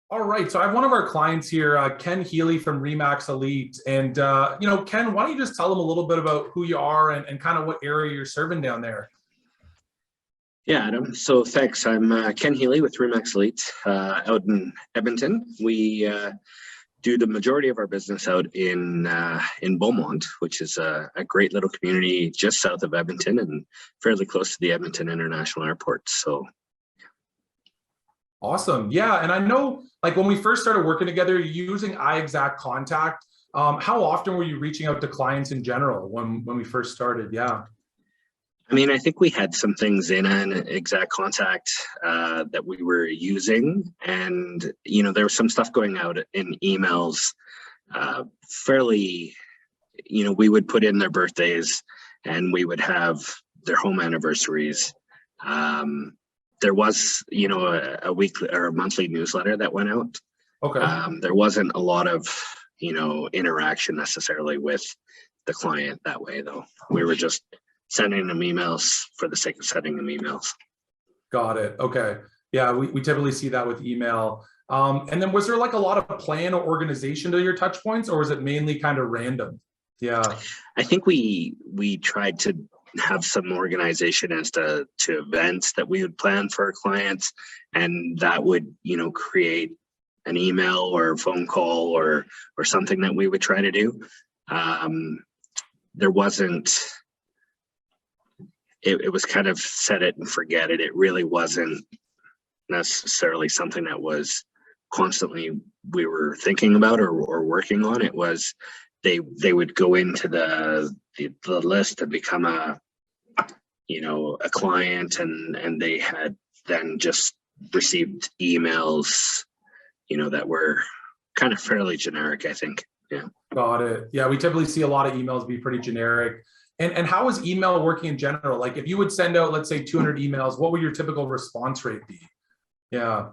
All right, so I have one of our clients here, Ken Healy from Remax Elite, and Ken, why don't you just tell them a little bit about who you are and kind of what area you're serving down there? Yeah, Adam. So thanks. I'm Ken Healy with Remax Elite out in Edmonton. We do the majority of our business out in Beaumont, which is a great little community just south of Edmonton and fairly close to the Edmonton International Airport. So Awesome, yeah, and I know, like when we first started working together, using iExact Contact, how often were you reaching out to clients in general when we first started? Yeah. I mean, I think we had some things in an exact contact that we were using, and there was some stuff going out in emails fairly. We would put in their birthdays, and we would have their home anniversaries. There was, a weekly or a monthly newsletter that went out. Okay. There wasn't a lot of, interaction necessarily with the client that way, though. We were just sending them emails for the sake of sending them emails. Got it. Okay. Yeah, we typically see that with email. And then was there like a lot of plan or organization to your touch points, or was it mainly kind of random? Yeah. I think we tried to have some organization as to events that we would plan for our clients, and that would create an email or a phone call or something that we would try to do. There wasn't, it was kind of set it and forget it. It really wasn't necessarily something that was constantly we were thinking about or working on. It was they would go into the list and become a client, and they had then just received emails that were kind of fairly generic, I think. Yeah. Got it. Yeah, we typically see a lot of emails be pretty generic. And how is email working in general? Like if you would send out, let's say 200 emails, what would your typical response rate be? Yeah.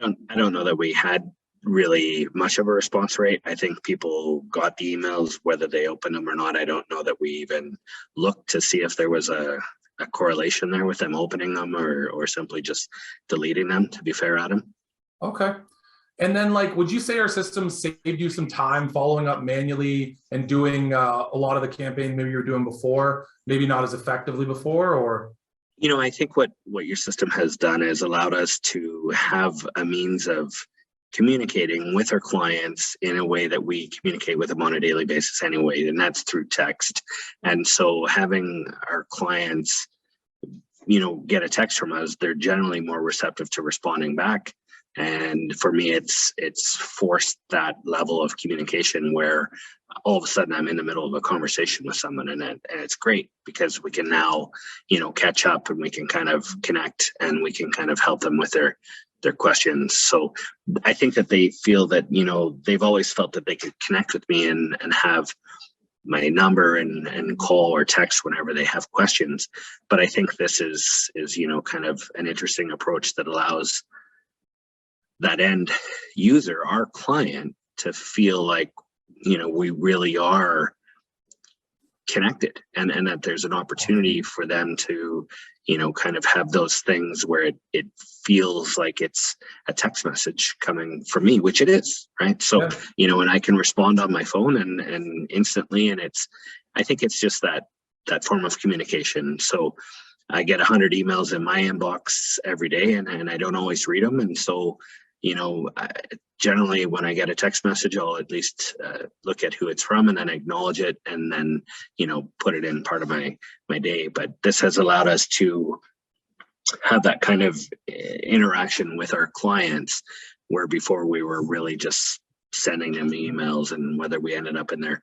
I don't know that we had really much of a response rate. I think people got the emails, whether they opened them or not. I don't know that we even looked to see if there was a correlation there with them opening them or simply just deleting them, to be fair, Adam. Okay. And then would you say our system saved you some time following up manually and doing a lot of the campaign maybe you were doing before, maybe not as effectively before, or? I think what your system has done is allowed us to have a means of communicating with our clients in a way that we communicate with them on a daily basis anyway, and that's through text. And so having our clients, get a text from us, they're generally more receptive to responding back. And for me, it's forced that level of communication where all of a sudden I'm in the middle of a conversation with someone, and it's great because we can now, catch up and we can kind of connect and we can kind of help them with their questions. So I think that they feel that, they've always felt that they could connect with me and have my number and call or text whenever they have questions. But I think this is kind of an interesting approach that allows that end user, our client, to feel like, we really are connected and that there's an opportunity for them to, kind of have those things where it feels like it's a text message coming from me, which it is, right? So, and I can respond on my phone and instantly, and I think it's just that form of communication. So I get 100 emails in my inbox every day and I don't always read them. And so, generally when I get a text message, I'll at least look at who it's from and then acknowledge it and then, put it in part of my day. But this has allowed us to have that kind of interaction with our clients, where before we were really just sending them emails, and whether we ended up in their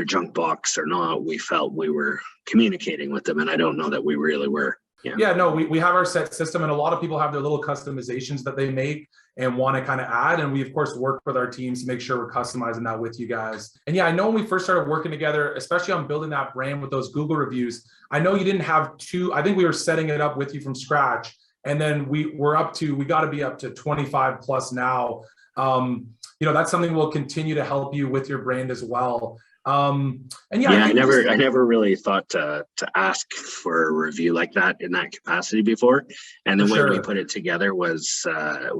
junk box or not, we felt we were communicating with them. And I don't know that we really were. Yeah, no, we have our set system, and a lot of people have their little customizations that they make and want to kind of add. And we, of course, work with our teams to make sure we're customizing that with you guys. And yeah, I know when we first started working together, especially on building that brand with those Google reviews, I know you didn't have I think we were setting it up with you from scratch. And then we got to be up to 25 plus now. That's something we'll continue to help you with your brand as well. And yeah, I never really thought to ask for a review like that in that capacity before. And the way we put it together was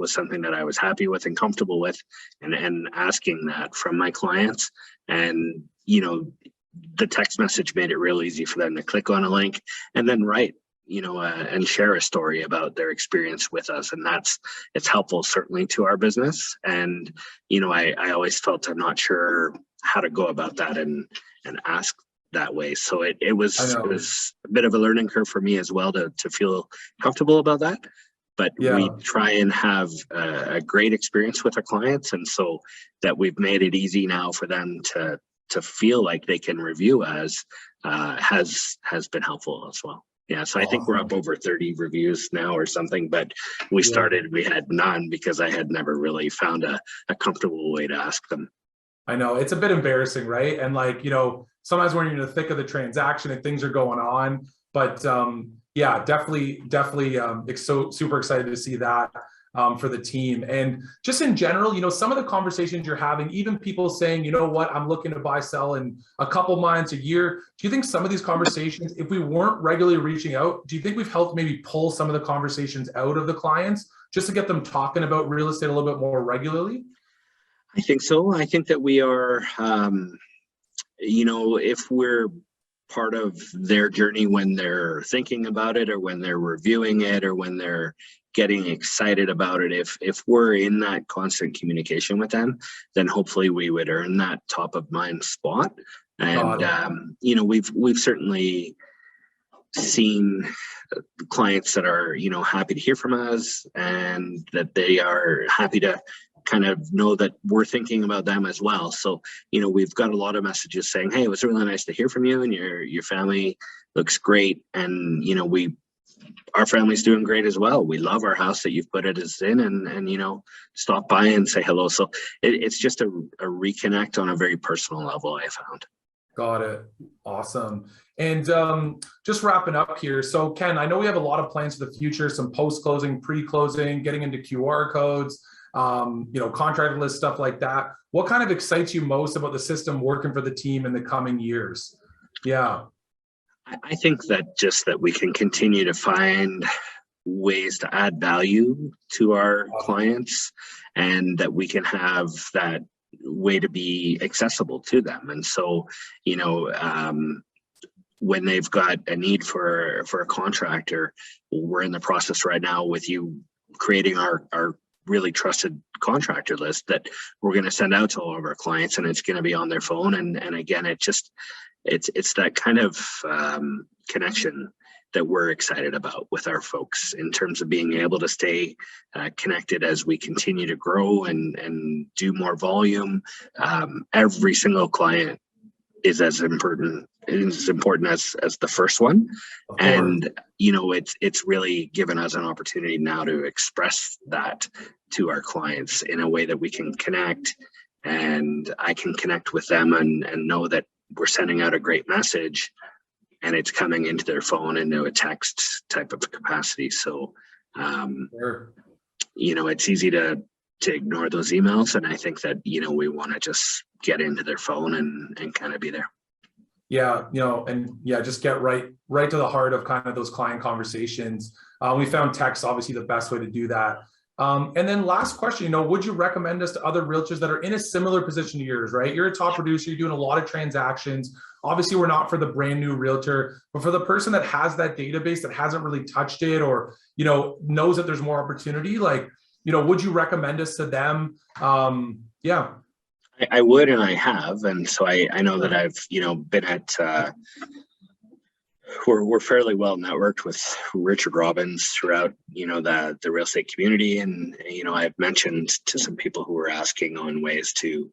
something that I was happy with and comfortable with, and asking that from my clients. And the text message made it real easy for them to click on a link and then write, and share a story about their experience with us. And it's helpful certainly to our business. And, I always felt I'm not sure how to go about that and ask that way. So it was a bit of a learning curve for me as well to feel comfortable about that. But we try and have a great experience with our clients. And so that we've made it easy now for them to feel like they can review us has been helpful as well. Yeah, so I think we're up over 30 reviews now or something, but we had none because I had never really found a comfortable way to ask them. I know it's a bit embarrassing, right? And sometimes when you're in the thick of the transaction and things are going on, but definitely super excited to see that for the team. And just in general, some of the conversations you're having, even people saying, you know what, I'm looking to buy, sell in a couple months, a year. Do you think some of these conversations, if we weren't regularly reaching out, do you think we've helped maybe pull some of the conversations out of the clients just to get them talking about real estate a little bit more regularly? I think so. I think that we are, if we're part of their journey when they're thinking about it or when they're reviewing it or when they're getting excited about it, if we're in that constant communication with them, then hopefully we would earn that top of mind spot. And we've certainly seen clients that are happy to hear from us and that they are happy to kind of know that we're thinking about them as well. So we've got a lot of messages saying, hey, it was really nice to hear from you, and your family looks great, and our family's doing great as well. We love our house that you've put us in, and stop by and say hello. So it's just a reconnect on a very personal level, I found. Got it. Awesome. And just wrapping up here. So Ken, I know we have a lot of plans for the future, some post-closing, pre-closing, getting into QR codes, contract list, stuff like that. What kind of excites you most about the system working for the team in the coming years? Yeah. I think that we can continue to find ways to add value to our clients, and that we can have that way to be accessible to them. And so, when they've got a need for a contractor, we're in the process right now with you creating our really trusted contractor list that we're going to send out to all of our clients, and it's going to be on their phone. And again, it's that kind of connection that we're excited about with our folks in terms of being able to stay connected as we continue to grow and do more volume. Every single client is as important as the first one. And it's really given us an opportunity now to express that to our clients in a way that we can connect, and I can connect with them and know that we're sending out a great message and it's coming into their phone into a text type of capacity. So it's easy to ignore those emails, and I think that we want to just get into their phone and kind of be there. Just get right to the heart of kind of those client conversations. We found text obviously the best way to do that. And then last question, would you recommend us to other realtors that are in a similar position to yours, right? You're a top producer, you're doing a lot of transactions. Obviously, we're not for the brand new realtor, but for the person that has that database that hasn't really touched it or, knows that there's more opportunity, would you recommend us to them? I would, and I have. And so I know that I've, been at, we're fairly well networked with Richard Robbins throughout, the real estate community. And, I've mentioned to some people who were asking on ways to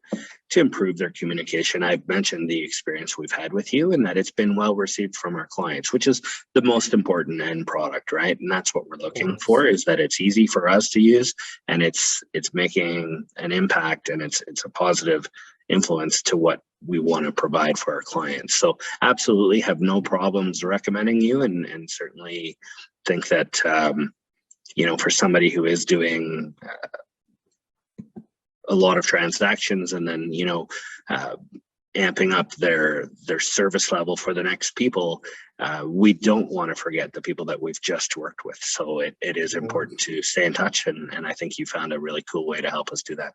improve their communication. I've mentioned the experience we've had with you and that it's been well received from our clients, which is the most important end product, right? And that's what we're looking for, is that it's easy for us to use and it's making an impact, and it's a positive influence to what we want to provide for our clients. So absolutely have no problems recommending you, and certainly think that, for somebody who is doing a lot of transactions and then, amping up their service level for the next people, we don't want to forget the people that we've just worked with. So it is important to stay in touch, and I think you found a really cool way to help us do that.